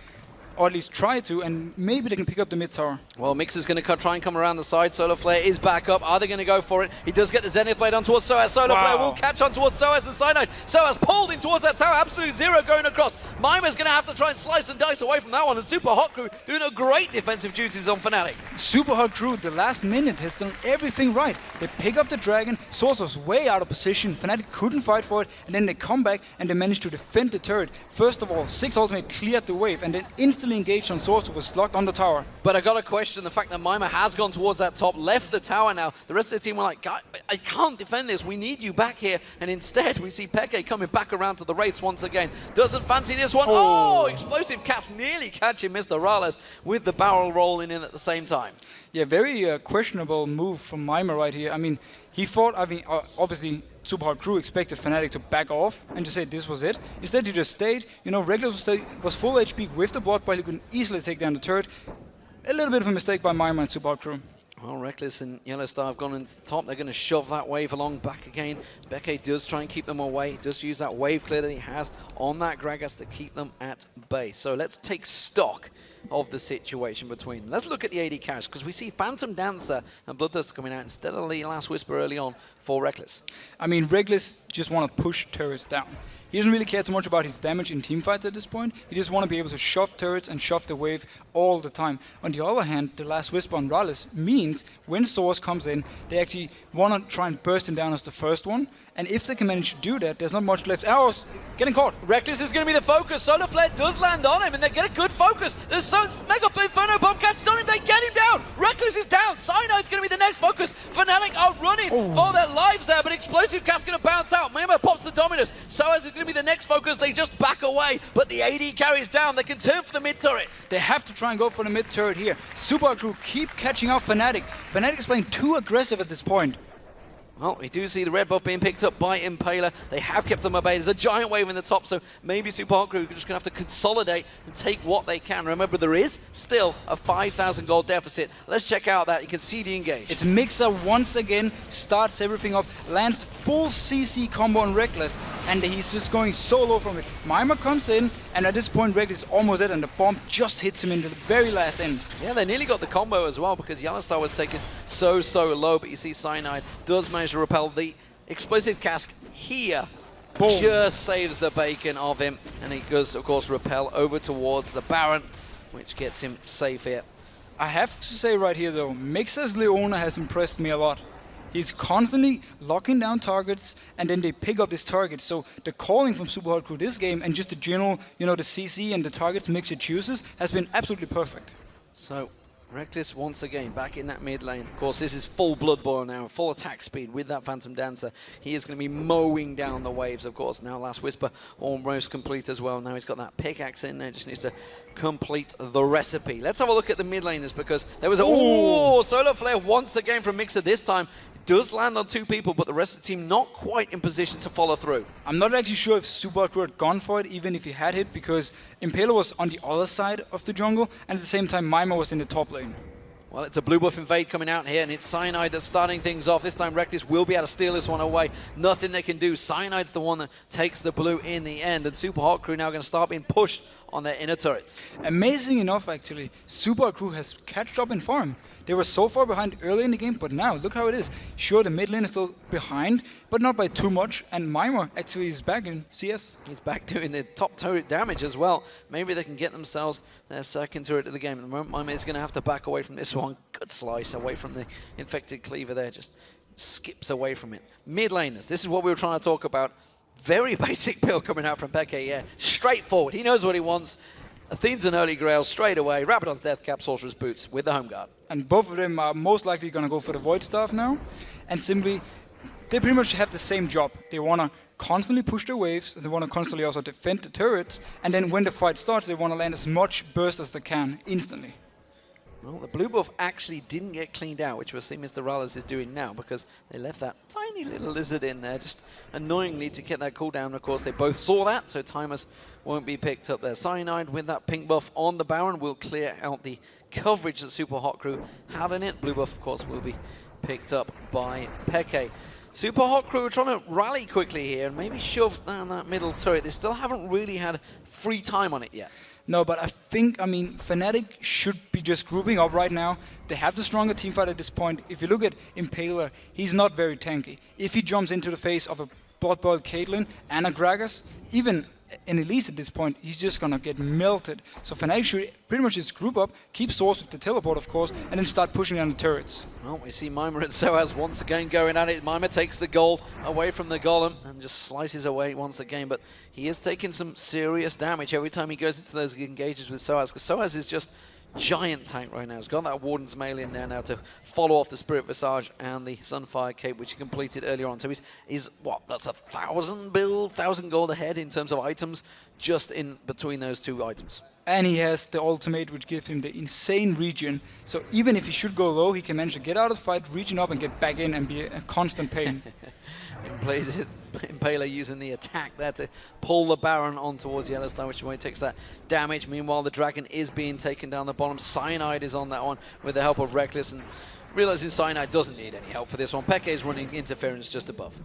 or at least try to, and maybe they can pick up the mid tower. Well, Mixer's going to try and come around the side. Solar Flare is back up. Are they going to go for it? He does get the Zenith Blade on towards Soaz. Solar Flare will catch on towards Soaz and Cyanide. Soaz pulled in towards that tower. Absolute Zero going across. Mima's going to have to try and slice and dice away from that one. And Super Hot Crew doing a great defensive duties on Fnatic. Super Hot Crew, the last minute, has done everything right. They pick up the dragon. Source was way out of position. Fnatic couldn't fight for it. And then they come back and they managed to defend the turret. First of all, 6 ultimate cleared the wave and then instantly engaged on Source, who was locked on the tower. But I got to question the fact that Mima has gone towards that top, left the tower now. The rest of the team were like, I can't defend this. We need you back here. And instead, we see xPeke coming back around to the Wraiths once again. Doesn't fancy this one. Oh, explosive cast nearly catching Mr. Rallis with the barrel rolling in at the same time. Yeah, very questionable move from Mima right here. I mean, he thought, obviously, Super Hot Crew expected Fnatic to back off and just say this was it. Instead, he just stayed. You know, Reckless was full HP with the Blood Boil. He could easily take down the turret. A little bit of a mistake by Mima and Super Hot Crew. Well, Reckless and Yellow Star have gone into the top. They're going to shove that wave along back again. xPeke does try and keep them away. Does use that wave clear that he has on that Gragas to keep them at bay. So let's take stock of the situation between them. Let's look at the AD carries, because we see Phantom Dancer and Bloodthirster coming out instead of the Last Whisper early on for Reckless. I mean, Reckless just want to push turrets down. He doesn't really care too much about his damage in teamfights at this point. He just want to be able to shove turrets and shove the wave all the time. On the other hand, the Last Whisper on Rallis means when Source comes in, they actually want to try and burst him down as the first one. And if they can manage to do that, there's not much left. Arrows getting caught. Reckless is going to be the focus. Solar Flare does land on him, and they get a good focus. There's so Mega Inferno Bomb catches on him. They get him down. Reckless is down. Cyanide's going to be the next focus. Fnatic are running for their lives there, but Explosive Cast going to bounce out. Mima pops the Dominus. Soaz is going to be the next focus. They just back away, but the AD carries down. They can turn for the mid turret. They have to try and go for the mid turret here. Super Hot Crew keep catching out Fnatic. Fnatic is playing too aggressive at this point. Well, we do see the red buff being picked up by Impaler. They have kept them at bay. There's a giant wave in the top, so maybe Super Hot Crew are just going to have to consolidate and take what they can. Remember, there is still a 5,000 gold deficit. Let's check out that. You can see the engage. It's Mixer once again, starts everything up, lands full CC combo on Reckless, and he's just going solo from it. Mima comes in, and at this point, Reckless is almost dead, and the bomb just hits him in the very last end. Yeah, they nearly got the combo as well, because Yellowstar was taken so low, but you see Cyanide does manage to repel the Explosive Cask here. Boom. Just saves the bacon of him, and he does, of course, repel over towards the Baron, which gets him safe here. I have to say right here, though, Mixer's Leona has impressed me a lot. He's constantly locking down targets, and then they pick up this target. So the calling from Super Hot Crew this game, and just the general, you know, the CC and the targets Mixer chooses, has been absolutely perfect. So Reckless once again back in that mid lane. Of course, this is full Blood Boil now, full attack speed with that Phantom Dancer. He is going to be mowing down the waves, of course. Now Last Whisper almost complete as well. Now he's got that pickaxe in there, just needs to complete the recipe. Let's have a look at the mid laners, because there was a Solar Flare once again from Mixer this time. Does land on 2 people, but the rest of the team not quite in position to follow through. I'm not actually sure if Super Hot Crew had gone for it, even if he had hit, because Impaler was on the other side of the jungle, and at the same time Mima was in the top lane. Well, it's a blue buff invade coming out here, and it's Cyanide that's starting things off. This time Reckless will be able to steal this one away. Nothing they can do. Cyanide's the one that takes the blue in the end, and Super Hot Crew now going to start being pushed on their inner turrets. Amazing enough, actually, Super Hot Crew has catched up in farm. They were so far behind early in the game, but now look how it is. Sure, the mid lane is still behind, but not by too much, and Mimer actually is back in CS. He's back doing the top turret damage as well. Maybe they can get themselves their second turret of the game. At the moment, Mimer is going to have to back away from this one. Good slice away from the infected cleaver there, just skips away from it. Mid laners, this is what we were trying to talk about. Very basic build coming out from Peke, yeah. Straightforward, he knows what he wants. Athene's an early grail straight away. Rabadon's death cap, Sorcerer's boots with the home guard. And both of them are most likely going to go for the Void Staff now. And simply, they pretty much have the same job. They want to constantly push their waves. They want to constantly also defend the turrets. And then when the fight starts, they want to land as much burst as they can instantly. Well, the blue buff actually didn't get cleaned out, which we'll see Mr. Rallis is doing now, because they left that tiny little lizard in there, just annoyingly to get that cooldown. Of course, they both saw that, so timers won't be picked up there. Cyanide with that pink buff on the Baron will clear out the coverage that Super Hot Crew had in it. Blue buff, of course, will be picked up by Peke. Super Hot Crew are trying to rally quickly here and maybe shove down that middle turret. They still haven't really had free time on it yet. No, but I mean, Fnatic should be just grouping up right now. They have the stronger teamfight at this point. If you look at Impaler, he's not very tanky. If he jumps into the face of a Blood-Boiled Caitlyn and a Gragas, even an Elise at this point, he's just gonna get melted. So Fnatic should pretty much just group up, keep Source with the teleport, of course, and then start pushing down the turrets. Well, we see Mimer and Soaz once again going at it. Mimer takes the gold away from the Golem and just slices away once again, but he is taking some serious damage every time he goes into those engages with Soaz, because Soaz is just giant tank right now. He's got that Warden's Mail in there now to follow off the Spirit Visage and the Sunfire Cape, which he completed earlier on. So he's what, that's 1,000 gold ahead in terms of items, just in between those two items. And he has the ultimate, which gives him the insane regen. So even if he should go low, he can manage to get out of the fight, regen up, and get back in and be a constant pain. Impaler using the attack there to pull the Baron on towards Yellowstone, which way takes that damage. Meanwhile, the Dragon is being taken down the bottom. Cyanide is on that one with the help of Reckless, and realizing Cyanide doesn't need any help for this one. Peke is running interference just above.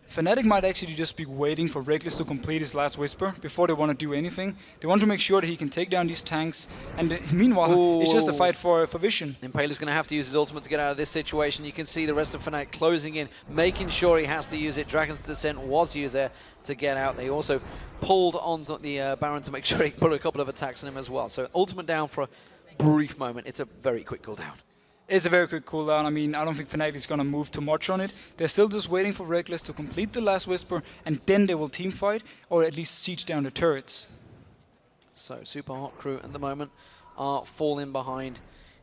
Fnatic might actually just be waiting for Reckless to complete his last Whisper before they want to do anything. They want to make sure that he can take down these tanks, and meanwhile, it's just a fight for vision. Impaler's going to have to use his ultimate to get out of this situation. You can see the rest of Fnatic closing in, making sure he has to use it. Dragon's Descent was used there to get out. They also pulled onto the Baron to make sure he put a couple of attacks on him as well. So ultimate down for a brief moment. It's a very quick cooldown. It's a very quick cooldown. I mean, I don't think Fnatic is going to move too much on it. They're still just waiting for Reckless to complete the last Whisper, and then they will team fight, or at least siege down the turrets. So Super Hot Crew at the moment are falling behind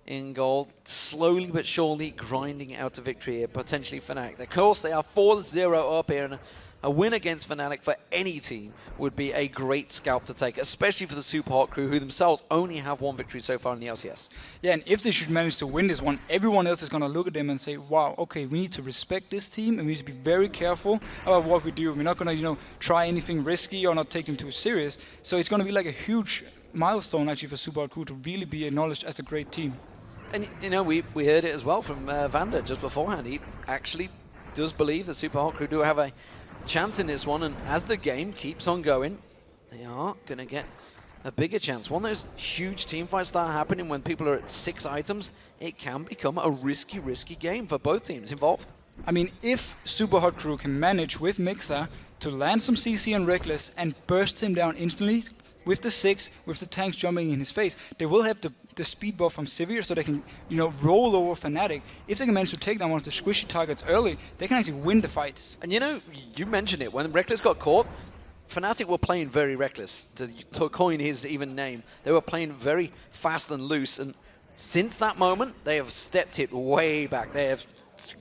in gold, slowly but surely grinding out to victory here, potentially Fnatic. Of course, they are 4-0 up here, and a win against Fnatic for any team would be a great scalp to take, especially for the Super Hot Crew, who themselves only have one victory so far in the LCS. Yeah, and if they should manage to win this one, everyone else is going to look at them and say, wow, okay, we need to respect this team, and we need to be very careful about what we do. We're not going to, try anything risky or not take them too serious. So it's going to be like a huge milestone, actually, for Super Hot Crew to really be acknowledged as a great team. And, we heard it as well from Vander just beforehand. He actually does believe that Super Hot Crew do have a chance in this one, and as the game keeps on going, they are going to get a bigger chance. When those huge team fights start happening, when people are at 6 items, it can become a risky game for both teams involved. I mean, if Super Hot Crew can manage with Mixa to land some CC on Reckless and burst him down instantly with the 6, with the tanks jumping in his face, they will have the speed buff from Sivir, so they can, roll over Fnatic. If they can manage to take down one of the squishy targets early, they can actually win the fights. And you mentioned it, when Reckless got caught, Fnatic were playing very reckless, to coin his even name. They were playing very fast and loose, and since that moment, they have stepped it way back. They have,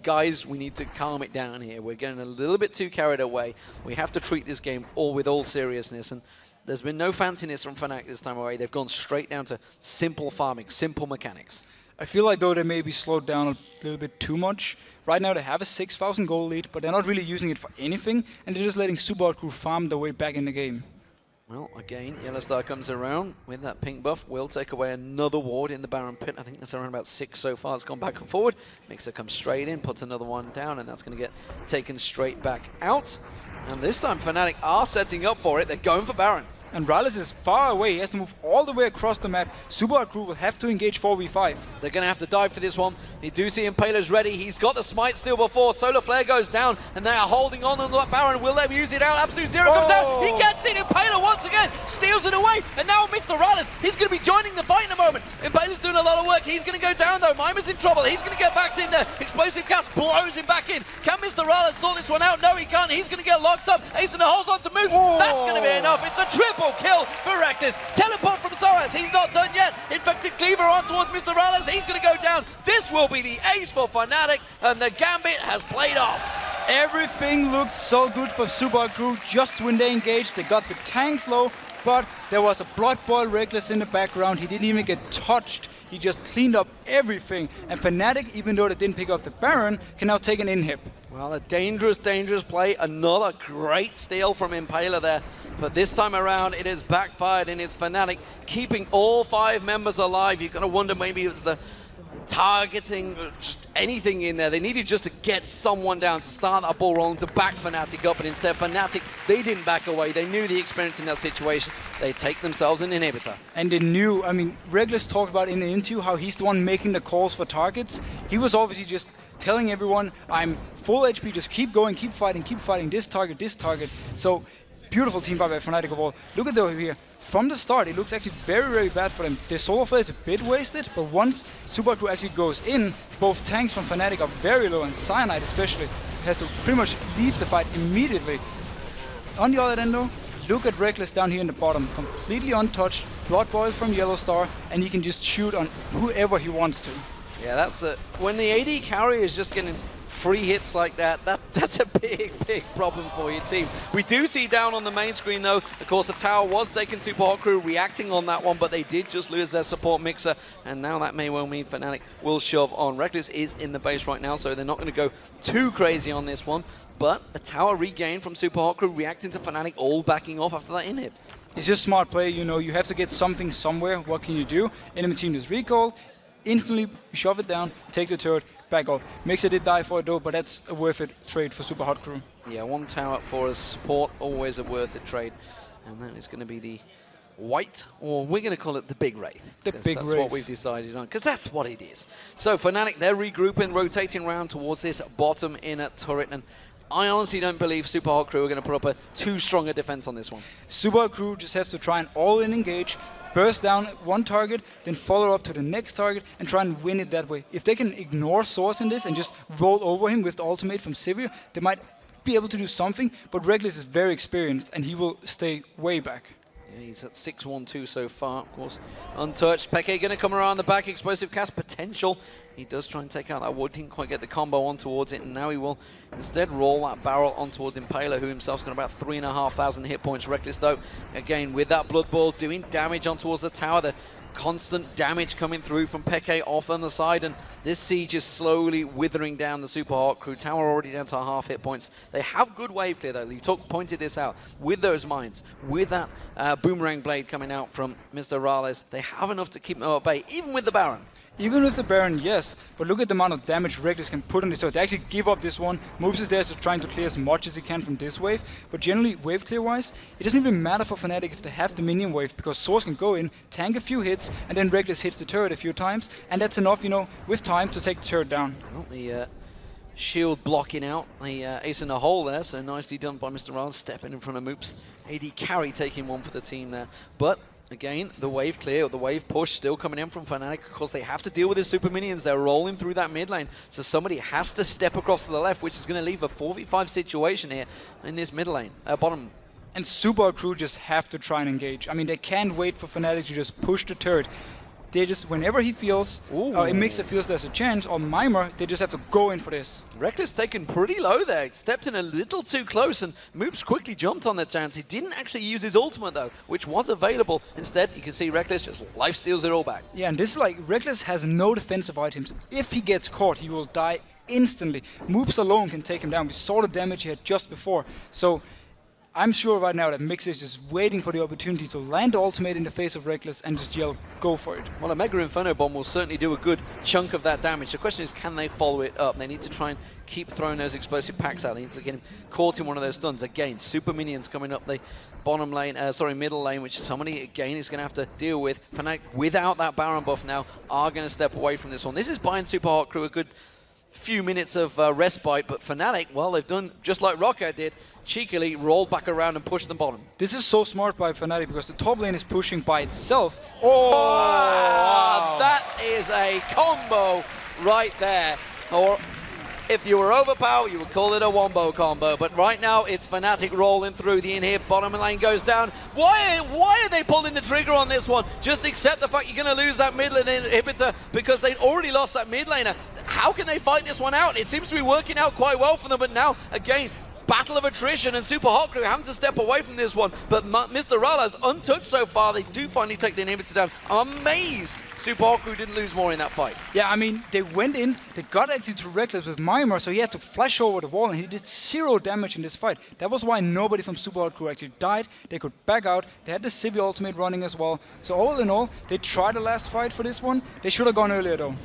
guys, we need to calm it down here. We're getting a little bit too carried away. We have to treat this game with all seriousness, and there's been no fanciness from Fnatic this time away. They've gone straight down to simple farming, simple mechanics. I feel like though they may be slowed down a little bit too much. Right now they have a 6,000 gold lead, but they're not really using it for anything, and they're just letting Super Hot Crew farm their way back in the game. Well, again, Yellowstar comes around with that pink buff. Will take away another ward in the Baron pit. I think that's around about 6 so far. It's gone back and forward. Mixer comes straight in, puts another one down, and that's going to get taken straight back out. And this time, Fnatic are setting up for it. They're going for Baron. And Rallis is far away. He has to move all the way across the map. Super Hard Crew will have to engage 4v5. They're going to have to dive for this one. You do see Impaler's ready. He's got the smite still before. Solar Flare goes down, and they are holding on that Baron. Will they use it out? Absolute Zero comes out. He gets it. Impaler once again steals it away. And now Mr. Rallis, he's going to be joining the fight in a moment. Impaler's doing a lot of work. He's going to go down, though. Mimer's in trouble. He's going to get back in there. Explosive cast blows him back in. Can Mr. Rallis sort this one out? No, he can't. He's going to get locked up. Ace in the holds on to Moves. That's going to be enough. It's a triple kill for Rectus. Teleport from Soaz. He's not done yet. Infected Cleaver on towards Mr. Rallis. He's going to go down. This will be the ace for Fnatic, and the Gambit has played off. Everything looked so good for Super Hard Crew just when they engaged. They got the tanks low, but there was a Blood Boil Reckless in the background. He didn't even get touched. He just cleaned up everything. And Fnatic, even though they didn't pick up the Baron, can now take an inhib. Well, a dangerous, dangerous play. Another great steal from Impaler there. But this time around, it has backfired, and it's Fnatic keeping all 5 members alive. You've got to wonder maybe it's the targeting, just anything in there. They needed just to get someone down to start that ball rolling to back Fnatic up, but instead Fnatic, they didn't back away. They knew the experience in that situation. They take themselves an inhibitor. And they knew, I mean, Reckless talked about in the interview how he's the one making the calls for targets. He was obviously just telling everyone, I'm full HP, just keep going, keep fighting this target, this target. So, beautiful team fight by Fnatic overall. Look at over here. From the start, it looks actually very, very bad for them. Their Solar Flare is a bit wasted, but once Super Crew actually goes in, both tanks from Fnatic are very low, and Cyanide especially has to pretty much leave the fight immediately. On the other end though, look at Reckless down here in the bottom, completely untouched, Blood Boil from Yellowstar, and he can just shoot on whoever he wants to. Yeah, that's when the AD carry is just getting free hits like that, that's a big, big problem for your team. We do see down on the main screen, though, of course, the tower was taking Super Hot Crew, reacting on that one, but they did just lose their support Mixer, and now that may well mean Fnatic will shove on. Reckless is in the base right now, so they're not going to go too crazy on this one, but a tower regained from Super Hot Crew, reacting to Fnatic, all backing off after that inhib. It's just smart play, you know, you have to get something somewhere. What can you do? Enemy team is recalled, instantly shove it down, take the turret, back off. Mixer did die for it though, but that's a worth it trade for Super Hot Crew. Yeah, one tower for us, support, always a worth it trade. And that is going to be the white, or we're going to call it the Big Wraith. The Big Wraith. Wraith. That's what we've decided on, because that's what it is. So Fnatic, they're regrouping, rotating around towards this bottom inner turret, and I honestly don't believe Super Hot Crew are going to put up a too strong a defense on this one. Super Hot Crew just have to try and all-in engage, burst down one target, then follow up to the next target and try and win it that way. If they can ignore Source in this and just roll over him with the ultimate from Sivir, they might be able to do something, but Reckless is very experienced and he will stay way back. Yeah, he's at 6-1-2 so far, of course. Untouched. Peke going to come around the back, explosive cast potential. He does try and take out that wood, didn't quite get the combo on towards it, and now he will instead roll that barrel on towards Impaler, who himself's got about 3,500 hit points. Reckless though, again with that Blood Boil, doing damage on towards the tower. The constant damage coming through from Peke off on the side, and this siege is slowly withering down the Super Hot Crew. Tower already down to half hit points. They have good wave clear though. You pointed this out. With those mines, with that boomerang blade coming out from Mr. Rallis, they have enough to keep them at bay, even with the Baron. Even with the Baron, yes, but look at the amount of damage Reckless can put on this turret. They actually give up this one. Moves is there, so trying to clear as much as he can from this wave. But generally, wave clear-wise, it doesn't even matter for Fnatic if they have the minion wave, because Source can go in, tank a few hits, and then Reckless hits the turret a few times, and that's enough, you know, with time to take the turret down. Well, the shield blocking out, the ace in the hole there, so nicely done by Mr. Rallis, stepping in front of Moops. AD carry taking one for the team there. But again, the wave clear, or the wave push still coming in from Fnatic. Of course, they have to deal with the super minions. They're rolling through that mid lane. So somebody has to step across to the left, which is going to leave a 4v5 situation here in this mid lane, bottom. And Super Hot Crew just have to try and engage. I mean, they can't wait for Fnatic to just push the turret. They just, whenever he feels, or Mixer feels there's a chance, or Mimer, they just have to go in for this. Reckless taken pretty low there, stepped in a little too close, and Moops quickly jumped on that chance. He didn't actually use his ultimate though, which was available. Instead, you can see Reckless just life steals it all back. Yeah, and this is like, Reckless has no defensive items. If he gets caught, he will die instantly. Moops alone can take him down. We saw the damage he had just before. So I'm sure right now that Mix is just waiting for the opportunity to land the ultimate in the face of Reckless and just yell, go for it. Well, a Mega Inferno Bomb will certainly do a good chunk of that damage. The question is, can they follow it up? They need to try and keep throwing those explosive packs out. They need to get him caught in one of those stuns. Again, super minions coming up the bottom lane, middle lane, which is somebody, again, is going to have to deal with. Fnatic, without that Baron buff now, are going to step away from this one. This is buying Super Hot Crew a good few minutes of respite, but Fnatic, well, they've done just like Rocket did, cheekily rolled back around and pushed them bottom. This is so smart by Fnatic because the top lane is pushing by itself. Oh, wow. That is a combo right there. Or if you were overpowered, you would call it a wombo combo. But right now, it's Fnatic rolling through. The inhib bottom lane goes down. Why are they pulling the trigger on this one? Just accept the fact you're going to lose that mid lane inhibitor because they'd already lost that mid laner. How can they fight this one out? It seems to be working out quite well for them, but now, again, battle of attrition, and Super Hot Crew having to step away from this one. But Mr. Rala's untouched so far. They do finally take the inhibitor down. I'm amazed Super Hot Crew didn't lose more in that fight. Yeah, I mean, they went in, they got actually to Reckless with Mimir, so he had to flash over the wall, and he did 0 damage in this fight. That was why nobody from Super Hot Crew actually died. They could back out. They had the Civi ultimate running as well. So all in all, they tried the last fight for this one. They should have gone earlier, though.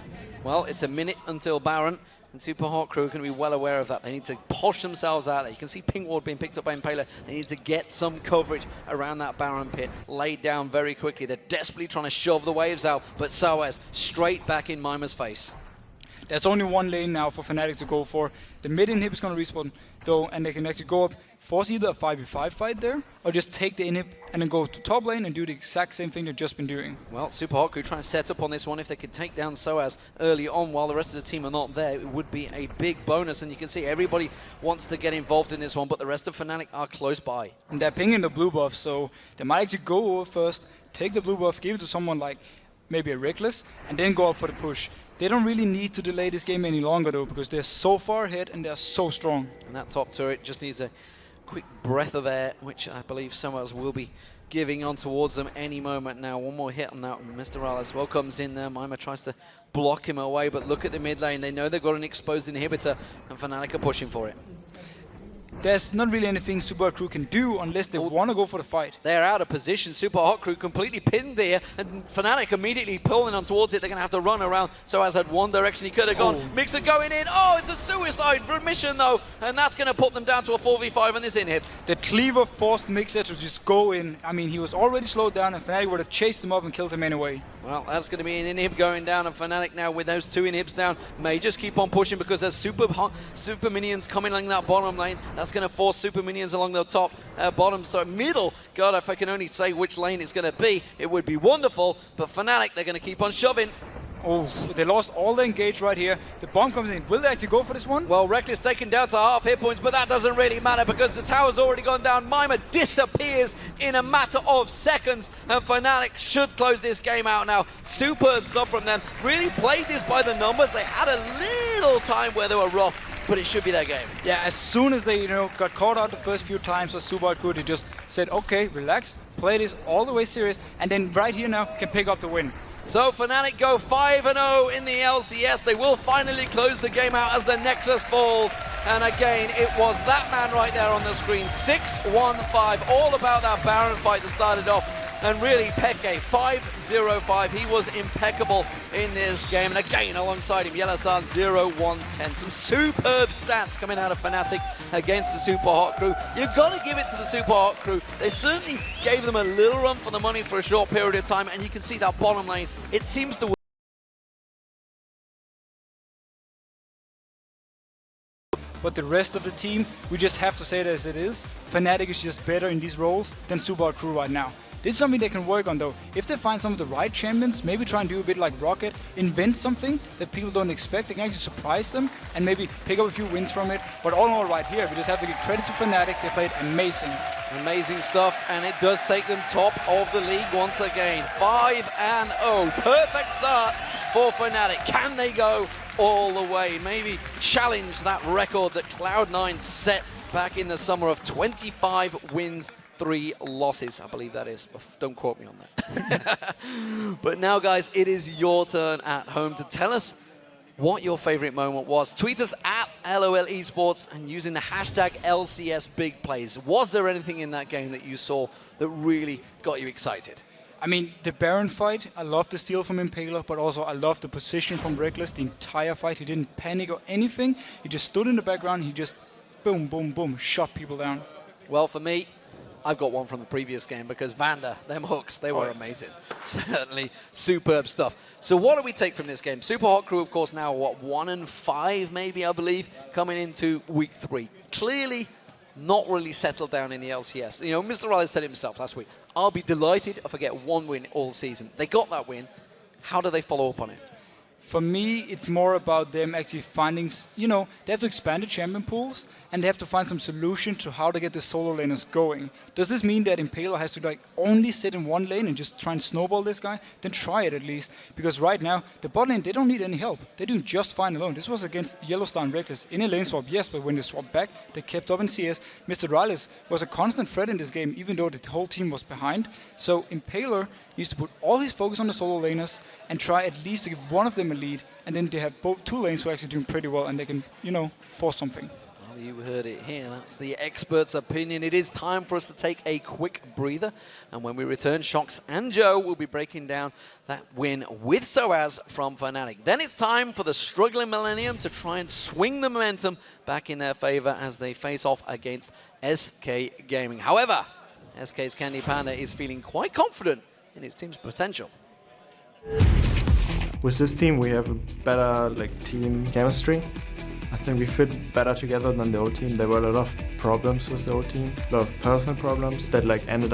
Well, it's a minute until Baron. And Super Hot Crew are going to be well aware of that. They need to posh themselves out there. You can see Pink Ward being picked up by Impaler. They need to get some coverage around that Baron pit, laid down very quickly. They're desperately trying to shove the waves out, but Soaz straight back in Mimer's face. There's only one lane now for Fnatic to go for. The mid inhib is going to respawn, though, and they can actually go up, force either a 5v5 fight there, or just take the inhib and then go to top lane and do the exact same thing they've just been doing. Well, Super Hot Crew trying to set up on this one. If they could take down Soaz early on while the rest of the team are not there, it would be a big bonus. And you can see everybody wants to get involved in this one, but the rest of Fnatic are close by. And they're pinging the blue buff, so they might actually go over first, take the blue buff, give it to someone like maybe a Reckless, and then go up for the push. They don't really need to delay this game any longer, though, because they're so far ahead and they're so strong. And that top turret just needs a quick breath of air, which I believe Soaz will be giving on towards them any moment now. One more hit on that. Mr. Rales well comes in there. Mima tries to block him away, but look at the mid lane. They know they've got an exposed inhibitor, and Fnatic are pushing for it. There's not really anything Super Hot Crew can do unless they want to go for the fight. They're out of position. Super Hot Crew completely pinned there, and Fnatic immediately pulling on towards it. They're going to have to run around. Soaz had one direction he could have gone. Mixer going in. Oh, it's a suicide mission, though, and that's going to put them down to a 4v5 on this inhib. The Cleaver forced Mixer to just go in. I mean, he was already slowed down, and Fnatic would have chased him up and killed him anyway. Well, that's going to be an inhib going down, and Fnatic now with those 2 inhibs down may just keep on pushing because there's super minions coming along that bottom lane. That's going to force super minions along the top, bottom, so middle. God, if I can only say which lane it's going to be, it would be wonderful. But Fnatic, they're going to keep on shoving. Oh, they lost all the engage right here. The bomb comes in. Will they actually go for this one? Well, Reckless taken down to half hit points, but that doesn't really matter because the tower's already gone down. Mima disappears in a matter of seconds, and Fnatic should close this game out now. Superb stuff from them. Really played this by the numbers. They had a little time where they were rough, but it should be their game. Yeah, as soon as they got caught out the first few times, Super Hot Crew, they just said, okay, relax, play this all the way serious, and then right here now can pick up the win. So Fnatic go 5-0 in the LCS. They will finally close the game out as the Nexus falls. And again, it was that man right there on the screen. 6-1-5, all about that Baron fight that started off. And really, Peke, 5-0-5. He was impeccable in this game. And again, alongside him, Yellowstar 0-1-10. Some superb stats coming out of Fnatic against the Super Hot Crew. You've got to give it to the Super Hot Crew. They certainly gave them a little run for the money for a short period of time. And you can see that bottom lane, it seems to work. But the rest of the team, we just have to say it as it is. Fnatic is just better in these roles than Super Hot Crew right now. This is something they can work on, though. If they find some of the right champions, maybe try and do a bit like Rocket, invent something that people don't expect, they can actually surprise them and maybe pick up a few wins from it. But all in all, right here, we just have to give credit to Fnatic. They played amazing. Amazing stuff, and it does take them top of the league once again. 5-0, perfect start for Fnatic. Can they go all the way? Maybe challenge that record that Cloud9 set back in the summer of 25 wins, 3 losses, I believe that is. Don't quote me on that. But now, guys, it is your turn at home to tell us what your favorite moment was. Tweet us at LOL Esports and using the hashtag LCS Big Plays. Was there anything in that game that you saw that really got you excited? I mean, the Baron fight, I love the steal from Impaler, but also I love the position from Reckless the entire fight. He didn't panic or anything. He just stood in the background. He just boom, boom, boom, shot people down. Well, for me, I've got one from the previous game because Vander, them hooks, they were amazing. Certainly superb stuff. So what do we take from this game? Super Hot Crew, of course, now, what, 1-5 maybe, I believe, coming into week 3. Clearly not really settled down in the LCS. You know, Mr. Riley said it himself last week. I'll be delighted if I get one win all season. They got that win. How do they follow up on it? For me, it's more about them actually finding, you know, they have to expand the champion pools and they have to find some solution to how to get the solo laners going. Does this mean that Impaler has to like only sit in one lane and just try and snowball this guy? Then try it at least. Because right now, the bot lane, they don't need any help. They're doing just fine alone. This was against Yellowstar and Reckless. In a lane swap, yes, but when they swapped back, they kept up in CS. Mr. Riles was a constant threat in this game, even though the whole team was behind. So Impaler needs to put all his focus on the solo laners and try at least to give one of them a lead, and then they have both two lanes who are actually doing pretty well and they can, you know, force something. Well, you heard it here. That's the expert's opinion. It is time for us to take a quick breather, and when we return, Shox and Joe will be breaking down that win with Soaz from Fnatic. Then it's time for the struggling Millennium to try and swing the momentum back in their favor as they face off against SK Gaming. However, SK's Candy Panda is feeling quite confident in its team's potential. With this team, we have a better team chemistry. I think we fit better together than the old team. There were a lot of problems with the old team, a lot of personal problems that ended